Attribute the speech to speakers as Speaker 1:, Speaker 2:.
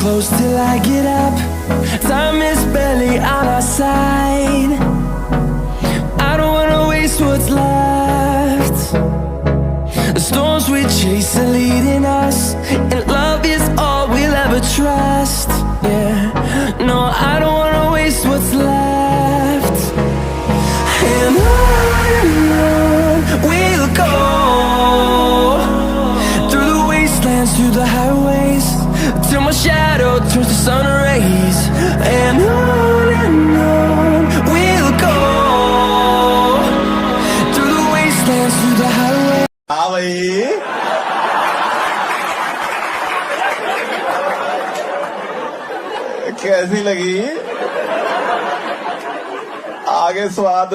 Speaker 1: close till I get up. Time is barely on our side. I don't wanna waste what's left. The storms we chase are leading us, and love is all we'll ever trust. Yeah, no, I don't wanna waste what's left. And on we'll go, through the wastelands, through the highways, till my shadow turns to sun rays. And on we'll go, through the wastelands, through the highways.
Speaker 2: हाँ भाई कैसी लगी आगे स्वाद